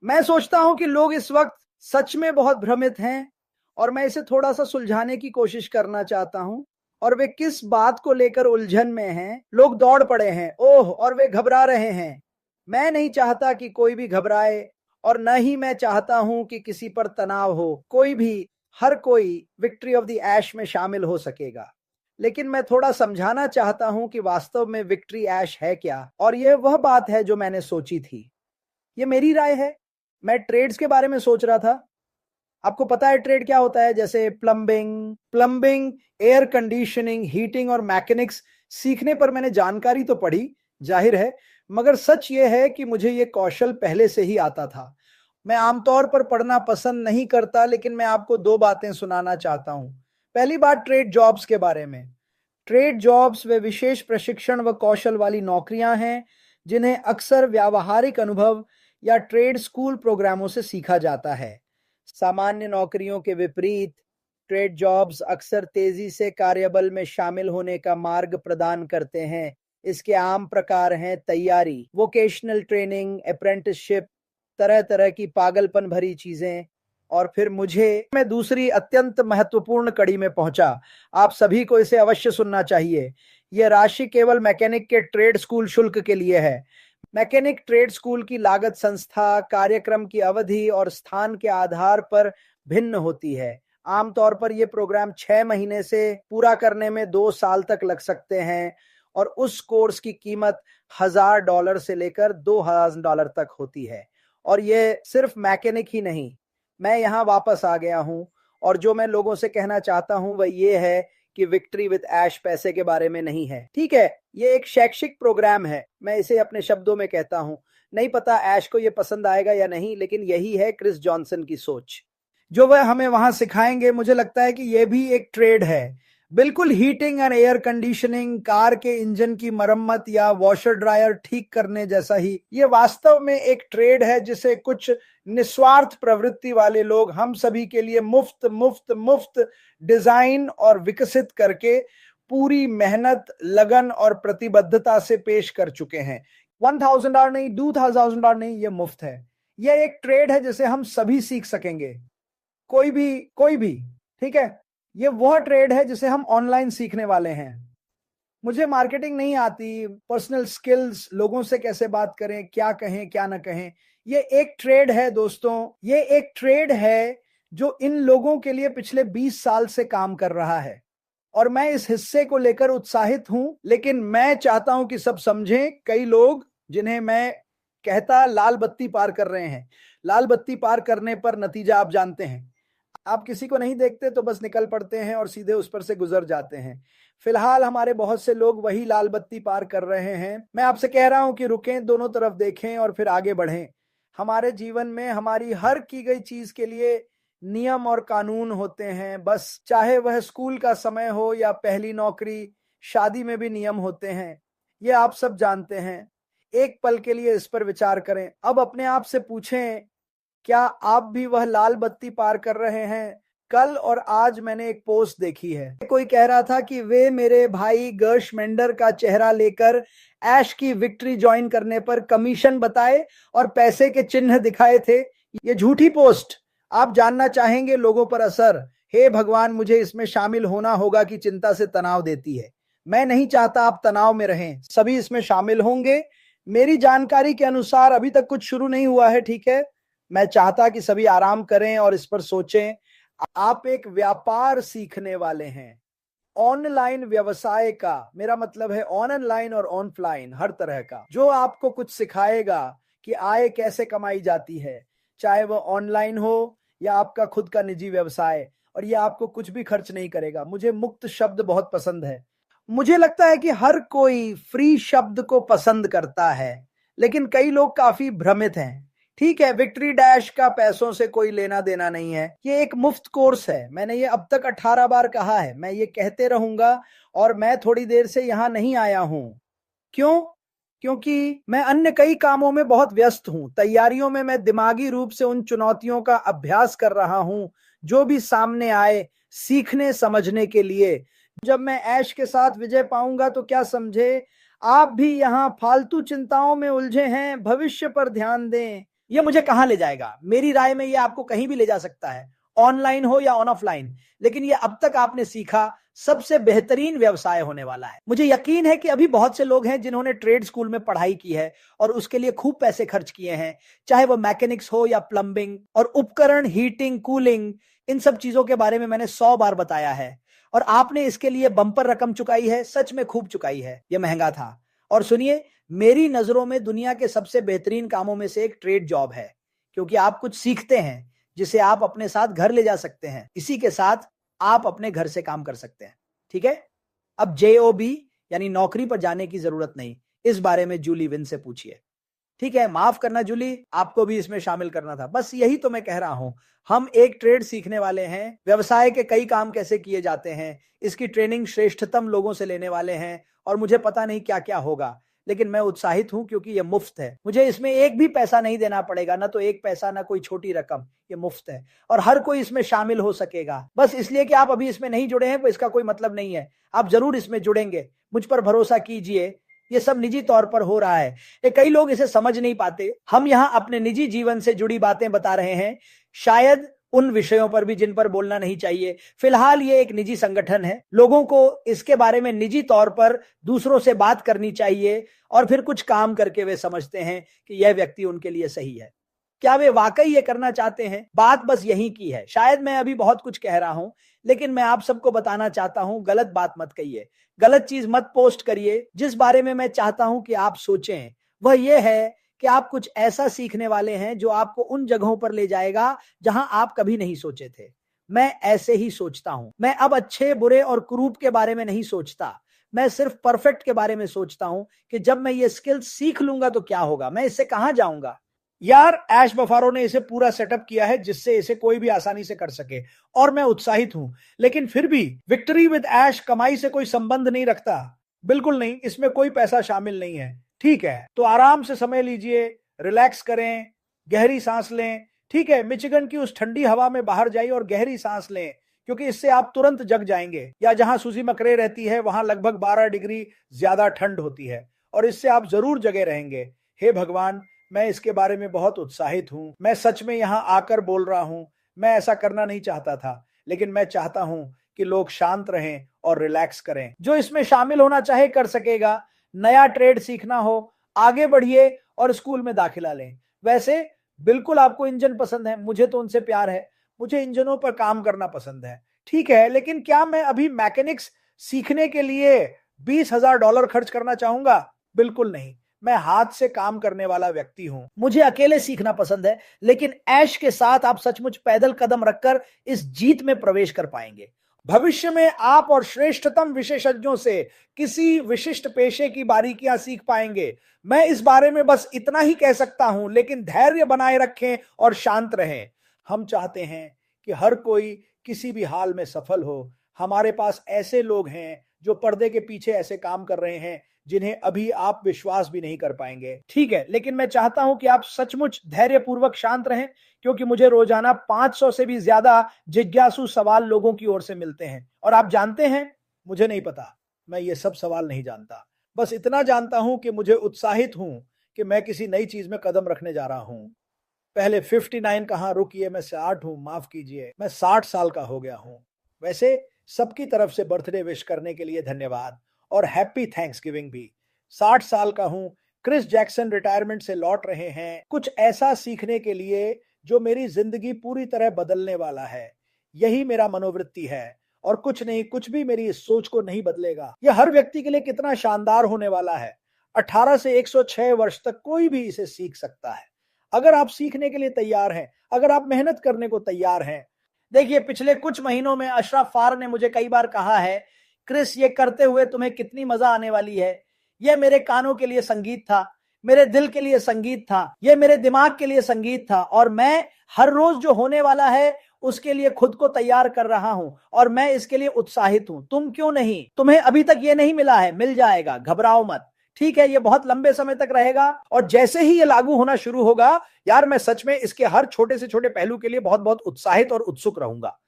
मैं सोचता हूं कि लोग इस वक्त सच में बहुत भ्रमित हैं और मैं इसे थोड़ा सा सुलझाने की कोशिश करना चाहता हूं। और वे किस बात को लेकर उलझन में हैं, लोग दौड़ पड़े हैं, ओह, और वे घबरा रहे हैं। मैं नहीं चाहता कि कोई भी घबराए और न ही मैं चाहता हूं कि किसी पर तनाव हो। कोई भी, हर कोई विक्ट्री ऑफ द ऐश में शामिल हो सकेगा। लेकिन मैं थोड़ा समझाना चाहता हूं कि वास्तव में विक्ट्री ऐश है क्या, और यह वह बात है जो मैंने सोची थी। ये मेरी राय है। मैं ट्रेड्स के बारे में सोच रहा था। आपको पता है ट्रेड क्या होता है? जैसे प्लम्बिंग, एयर कंडीशनिंग, हीटिंग और मैकेनिक्स सीखने पर मैंने जानकारी तो पढ़ी, जाहिर है, मगर सच ये है कि मुझे ये कौशल पहले से ही आता था। मैं आमतौर पर पढ़ना पसंद नहीं करता, लेकिन मैं आपको दो बातें सुनाना चाहता हूं। पहली बात ट्रेड जॉब्स के बारे में। ट्रेड जॉब्स वे विशेष प्रशिक्षण व कौशल वाली नौकरियां हैं जिन्हें अक्सर व्यावहारिक अनुभव या ट्रेड स्कूल प्रोग्रामों से सीखा जाता है। सामान्य नौकरियों के विपरीत ट्रेड जॉब्स अक्सर तेजी से कार्यबल में शामिल होने का मार्ग प्रदान करते हैं। इसके आम प्रकार हैं तैयारी, वोकेशनल ट्रेनिंग, अप्रेंटिसशिप, तरह तरह की पागलपन भरी चीजें। और फिर मैं दूसरी अत्यंत महत्वपूर्ण कड़ी में पहुंचा। आप सभी को इसे अवश्य सुनना चाहिए। यह राशि केवल मैकेनिक के ट्रेड स्कूल शुल्क के लिए है। मैकेनिक ट्रेड स्कूल की लागत संस्था, कार्यक्रम की अवधि और स्थान के आधार पर भिन्न होती है। आमतौर पर यह प्रोग्राम 6 महीने से पूरा करने में 2 साल तक लग सकते हैं और उस कोर्स की कीमत $1,000 से लेकर $2,000 तक होती है। और यह सिर्फ मैकेनिक ही नहीं। मैं यहाँ वापस आ गया हूँ और जो मैं लोगों से कहना चाहता हूँ वह ये है कि विक्ट्री विद ऐश पैसे के बारे में नहीं है। ठीक है, ये एक शैक्षिक प्रोग्राम है, मैं इसे अपने शब्दों में कहता हूँ। नहीं पता ऐश को ये पसंद आएगा या नहीं, लेकिन यही है क्रिस जॉनसन की सोच। जो वह हमें वहां सिखाएंगे, मुझे लगता है कि यह भी एक ट्रेड है। बिल्कुल heating and air conditioning, car के इंजन की मरम्मत या वॉशर ड्रायर ठीक करने जैसा ही। ये वास्तव में एक ट्रेड है जिसे कुछ निस्वार्थ प्रवृत्ति वाले लोग हम सभी के लिए मुफ्त मुफ्त मुफ्त डिजाइन और विकसित करके पूरी मेहनत, लगन और प्रतिबद्धता से पेश कर चुके हैं। $1,000 नहीं, $2,000 नहीं, ये मुफ्त है। यह एक ट्रेड है जिसे हम सभी सीख सकेंगे, कोई भी। ठीक है, ये वह ट्रेड है जिसे हम ऑनलाइन सीखने वाले हैं। मुझे मार्केटिंग नहीं आती, पर्सनल स्किल्स, लोगों से कैसे बात करें, क्या कहें क्या ना कहें। ये एक ट्रेड है दोस्तों, ये एक ट्रेड है जो इन लोगों के लिए पिछले 20 साल से काम कर रहा है। और मैं इस हिस्से को लेकर उत्साहित हूं, लेकिन मैं चाहता हूं कि सब समझें। कई लोग जिन्हें मैं कहता लाल बत्ती पार कर रहे हैं। लाल बत्ती पार करने पर नतीजा आप जानते हैं। आप किसी को नहीं देखते तो बस निकल पड़ते हैं और सीधे उस पर से गुजर जाते हैं। फिलहाल हमारे बहुत से लोग वही लाल बत्ती पार कर रहे हैं। मैं आपसे कह रहा हूं कि रुकें, दोनों तरफ देखें और फिर आगे बढ़ें। हमारे जीवन में हमारी हर की गई चीज के लिए नियम और कानून होते हैं, बस चाहे वह स्कूल का समय हो या पहली नौकरी, शादी में भी नियम होते हैं। ये आप सब जानते हैं। एक पल के लिए इस पर विचार करें। अब अपने आप से पूछें, क्या आप भी वह लाल बत्ती पार कर रहे हैं? कल और आज मैंने एक पोस्ट देखी है, कोई कह रहा था कि वे मेरे भाई गर्शमेंडर का चेहरा लेकर ऐश की विक्ट्री ज्वाइन करने पर कमीशन बताए और पैसे के चिन्ह दिखाए थे। ये झूठी पोस्ट। आप जानना चाहेंगे लोगों पर असर। हे भगवान, मुझे इसमें शामिल होना होगा कि चिंता से तनाव देती है। मैं नहीं चाहता आप तनाव में रहें, सभी इसमें शामिल होंगे। मेरी जानकारी के अनुसार अभी तक कुछ शुरू नहीं हुआ है, ठीक है। मैं चाहता कि सभी आराम करें और इस पर सोचें। आप एक व्यापार सीखने वाले हैं, ऑनलाइन व्यवसाय का। मेरा मतलब है ऑनलाइन और ऑफलाइन, हर तरह का, जो आपको कुछ सिखाएगा कि आय कैसे कमाई जाती है, चाहे वह ऑनलाइन हो या आपका खुद का निजी व्यवसाय। और यह आपको कुछ भी खर्च नहीं करेगा। मुझे मुक्त शब्द बहुत पसंद है। मुझे लगता है कि हर कोई फ्री शब्द को पसंद करता है, लेकिन कई लोग काफी भ्रमित हैं। ठीक है, विक्ट्री डैश का पैसों से कोई लेना देना नहीं है। ये एक मुफ्त कोर्स है। मैंने ये अब तक 18 बार कहा है, मैं ये कहते रहूंगा। और मैं थोड़ी देर से यहां नहीं आया हूं। क्यों? क्योंकि मैं अन्य कई कामों में बहुत व्यस्त हूं। तैयारियों में मैं दिमागी रूप से उन चुनौतियों का अभ्यास कर रहा हूं जो भी सामने आए, सीखने समझने के लिए। जब मैं ऐश के साथ विजय पाऊंगा तो क्या समझे, आप भी यहां फालतू चिंताओं में उलझे हैं। भविष्य पर ध्यान दें, ये मुझे कहां ले जाएगा? मेरी राय में ये आपको कहीं भी ले जा सकता है, ऑनलाइन हो या ऑन ऑफलाइन, लेकिन ये अब तक आपने सीखा सबसे बेहतरीन व्यवसाय होने वाला है। मुझे यकीन है कि अभी बहुत से लोग हैं जिन्होंने ट्रेड स्कूल में पढ़ाई की है और उसके लिए खूब पैसे खर्च किए हैं, चाहे वो मैकेनिक्स हो या प्लम्बिंग, और उपकरण, हीटिंग, कूलिंग, इन सब चीजों के बारे में मैंने 100 बार बताया है, और आपने इसके लिए बंपर रकम चुकाई है, सच में खूब चुकाई है। यह महंगा था। और सुनिए, मेरी नजरों में दुनिया के सबसे बेहतरीन कामों में से एक ट्रेड जॉब है, क्योंकि आप कुछ सीखते हैं जिसे आप अपने साथ घर ले जा सकते हैं। इसी के साथ आप अपने घर से काम कर सकते हैं। ठीक है, अब JOB यानी नौकरी पर जाने की जरूरत नहीं, इस बारे में जूली विन से पूछिए। ठीक है, माफ करना जूली, आपको भी इसमें शामिल करना था। बस यही तो मैं कह रहा हूं, हम एक ट्रेड सीखने वाले हैं, व्यवसाय के कई काम कैसे किए जाते हैं, इसकी ट्रेनिंग श्रेष्ठतम लोगों से लेने वाले हैं, और मुझे पता नहीं क्या क्या होगा, लेकिन मैं उत्साहित हूं क्योंकि यह मुफ्त है। मुझे इसमें एक भी पैसा नहीं देना पड़ेगा, ना तो एक पैसा, ना कोई छोटी रकम, ये मुफ्त है, और हर कोई इसमें शामिल हो सकेगा। बस इसलिए कि आप अभी इसमें नहीं जुड़े हैं वो इसका कोई मतलब नहीं है, आप जरूर इसमें जुड़ेंगे, मुझ पर भरोसा कीजिए। ये सब निजी तौर पर हो रहा है, ये कई लोग इसे समझ नहीं पाते। हम यहां अपने निजी जीवन से जुड़ी बातें बता रहे हैं, शायद उन विषयों पर भी जिन पर बोलना नहीं चाहिए। फिलहाल ये एक निजी संगठन है, लोगों को इसके बारे में निजी तौर पर दूसरों से बात करनी चाहिए, और फिर कुछ काम करके वे समझते हैं कि यह व्यक्ति उनके लिए सही है। क्या वे वाकई ये करना चाहते हैं? बात बस यही की है। शायद मैं अभी बहुत कुछ कह रहा हूं, लेकिन मैं आप सबको बताना चाहता हूं, गलत बात मत कहिए, गलत चीज मत पोस्ट करिए। जिस बारे में मैं चाहता हूं कि आप सोचें वह यह है कि आप कुछ ऐसा सीखने वाले हैं जो आपको उन जगहों पर ले जाएगा जहां आप कभी नहीं सोचे थे। मैं ऐसे ही सोचता हूं। मैं अब अच्छे, बुरे और कुरूप के बारे में नहीं सोचता, मैं सिर्फ परफेक्ट के बारे में सोचता हूं कि जब मैं ये स्किल सीख लूंगा तो क्या होगा, मैं इससे कहां जाऊंगा। यार, ऐश बफारो ने इसे पूरा सेटअप किया है जिससे इसे कोई भी आसानी से कर सके, और मैं उत्साहित हूं। लेकिन फिर भी विक्ट्री विद ऐश कमाई से कोई संबंध नहीं रखता, बिल्कुल नहीं, इसमें कोई पैसा शामिल नहीं है। ठीक है, तो आराम से समय लीजिए, रिलैक्स करें, गहरी सांस लें। ठीक है, मिचिगन की उस ठंडी हवा में बाहर जाइए और गहरी सांस लें, क्योंकि इससे आप तुरंत जग जाएंगे। या जहां सूजी मकरे रहती है वहां लगभग 12 डिग्री ज्यादा ठंड होती है, और इससे आप जरूर जगे रहेंगे। हे भगवान, मैं इसके बारे में बहुत उत्साहित हूं। मैं सच में यहां आकर बोल रहा हूं, मैं ऐसा करना नहीं चाहता था, लेकिन मैं चाहता हूं कि लोग शांत रहें और रिलैक्स करें। जो इसमें शामिल होना चाहे कर सकेगा। नया ट्रेड सीखना हो, आगे बढ़िए और स्कूल में दाखिला लें। वैसे बिल्कुल आपको इंजन पसंद है, मुझे तो उनसे प्यार है, मुझे इंजनों पर काम करना पसंद है। ठीक है, लेकिन क्या मैं अभी मैकेनिक्स सीखने के लिए $20,000 खर्च करना चाहूंगा? बिल्कुल नहीं। मैं हाथ से काम करने वाला व्यक्ति हूं, मुझे अकेले सीखना पसंद है, लेकिन ऐश के साथ आप सचमुच पैदल कदम रखकर इस जीत में प्रवेश कर पाएंगे। भविष्य में आप और श्रेष्ठतम विशेषज्ञों से किसी विशिष्ट पेशे की बारीकियां सीख पाएंगे। मैं इस बारे में बस इतना ही कह सकता हूं, लेकिन धैर्य बनाए रखें और शांत रहें। हम चाहते हैं कि हर कोई किसी भी हाल में सफल हो। हमारे पास ऐसे लोग हैं जो पर्दे के पीछे ऐसे काम कर रहे हैं जिन्हें अभी आप विश्वास भी नहीं कर पाएंगे। ठीक है, लेकिन मैं चाहता हूं कि आप सचमुच धैर्यपूर्वक शांत रहें, क्योंकि मुझे रोजाना 500 से भी ज्यादा जिज्ञासु सवाल लोगों की ओर से मिलते हैं। और आप जानते हैं, मुझे नहीं पता, मैं ये सब सवाल नहीं जानता। बस इतना जानता हूं कि मुझे उत्साहित हूं कि मैं किसी नई चीज में कदम रखने जा रहा हूं। पहले 59 कहां, रुकिए, मैं 60 हूं, माफ कीजिए, मैं 60 साल का हो गया हूं। वैसे सबकी तरफ से बर्थडे विश करने के लिए धन्यवाद, और हैप्पी थैंक्सगिविंग भी। 60 साल का हूं। क्रिस जैक्सन रिटायरमेंट से लौट रहे हैं कुछ ऐसा सीखने के लिए जो मेरी जिंदगी पूरी तरह बदलने वाला है। यही मेरा मनोवृत्ति है, और कुछ नहीं, कुछ भी मेरी इस सोच को नहीं बदलेगा। यह हर व्यक्ति के लिए कितना शानदार होने वाला है। 18 से 106 वर्ष तक कोई भी इसे सीख सकता है, अगर आप सीखने के लिए तैयार हैं, अगर आप मेहनत करने को तैयार हैं। देखिए, पिछले कुछ महीनों में अशरफ फार ने मुझे कई बार कहा है, क्रिस, ये करते हुए तुम्हें कितनी मजा आने वाली है। यह मेरे कानों के लिए संगीत था, मेरे दिल के लिए संगीत था, यह मेरे दिमाग के लिए संगीत था, और मैं हर रोज जो होने वाला है उसके लिए खुद को तैयार कर रहा हूं, और मैं इसके लिए उत्साहित हूं। तुम क्यों नहीं? तुम्हें अभी तक ये नहीं मिला है, मिल जाएगा, घबराओ मत। ठीक है, ये बहुत लंबे समय तक रहेगा, और जैसे ही ये लागू होना शुरू होगा, यार, मैं सच में इसके हर छोटे से छोटे पहलू के लिए बहुत बहुत उत्साहित और उत्सुक रहूंगा।